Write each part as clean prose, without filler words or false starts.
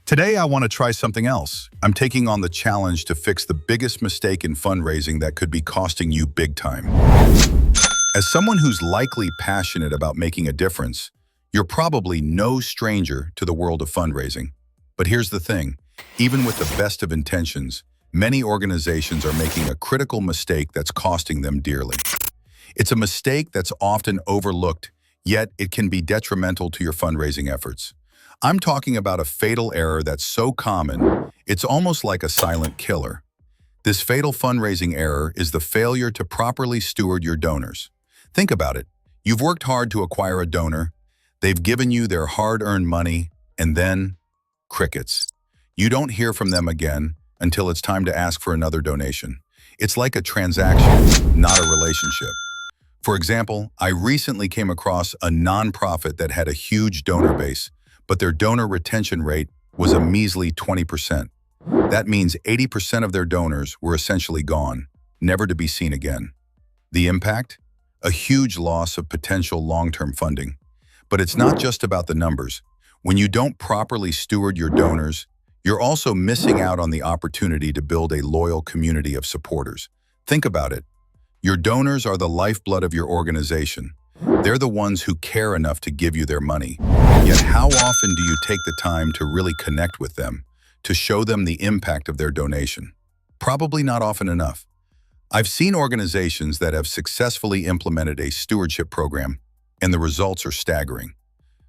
Today, I want to try something else. I'm taking on the challenge to fix the biggest mistake in fundraising that could be costing you big time. As someone who's likely passionate about making a difference, you're probably no stranger to the world of fundraising. But here's the thing, even with the best of intentions, many organizations are making a critical mistake that's costing them dearly. It's a mistake that's often overlooked, yet it can be detrimental to your fundraising efforts. I'm talking about a fatal error that's so common, it's almost like a silent killer. This fatal fundraising error is the failure to properly steward your donors. Think about it. You've worked hard to acquire a donor, they've given you their hard-earned money, and then crickets. You don't hear from them again until it's time to ask for another donation. It's like a transaction, not a relationship. For example, I recently came across a nonprofit that had a huge donor base, but their donor retention rate was a measly 20%. That means 80% of their donors were essentially gone, never to be seen again. The impact? A huge loss of potential long-term funding. But it's not just about the numbers. When you don't properly steward your donors, you're also missing out on the opportunity to build a loyal community of supporters. Think about it. Your donors are the lifeblood of your organization. They're the ones who care enough to give you their money. Yet how often do you take the time to really connect with them, to show them the impact of their donation? Probably not often enough. I've seen organizations that have successfully implemented a stewardship program, and the results are staggering.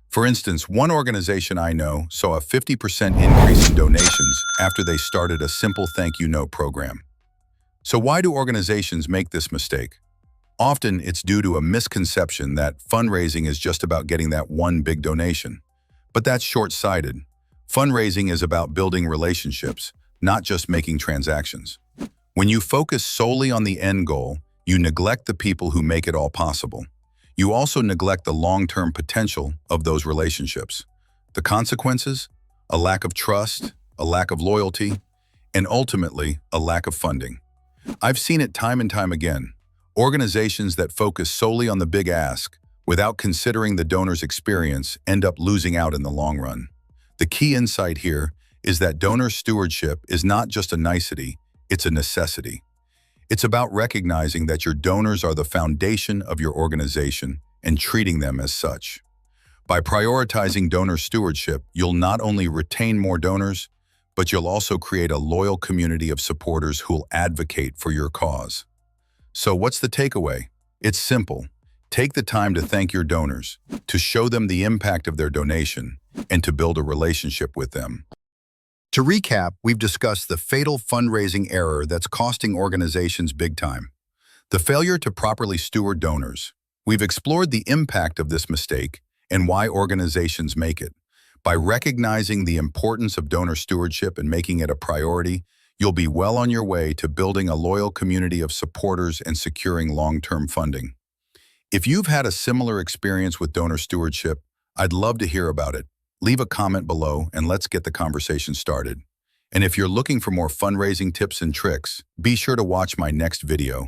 For instance, one organization I know saw a 50% increase in donations after they started a simple thank you note program. So why do organizations make this mistake? Often, it's due to a misconception that fundraising is just about getting that one big donation. But that's short-sighted. Fundraising is about building relationships, not just making transactions. When you focus solely on the end goal, you neglect the people who make it all possible. You also neglect the long-term potential of those relationships. The consequences? A lack of trust, a lack of loyalty, and ultimately, a lack of funding. I've seen it time and time again. Organizations that focus solely on the big ask, without considering the donor's experience, end up losing out in the long run. The key insight here is that donor stewardship is not just a nicety, it's a necessity. It's about recognizing that your donors are the foundation of your organization and treating them as such. By prioritizing donor stewardship, you'll not only retain more donors, but you'll also create a loyal community of supporters who'll advocate for your cause. So what's the takeaway? It's simple. Take the time to thank your donors, to show them the impact of their donation, and to build a relationship with them. To recap, we've discussed the fatal fundraising error that's costing organizations big time. The failure to properly steward donors. We've explored the impact of this mistake and why organizations make it. By recognizing the importance of donor stewardship and making it a priority, you'll be well on your way to building a loyal community of supporters and securing long-term funding. If you've had a similar experience with donor stewardship, I'd love to hear about it. Leave a comment below and let's get the conversation started. And if you're looking for more fundraising tips and tricks, be sure to watch my next video.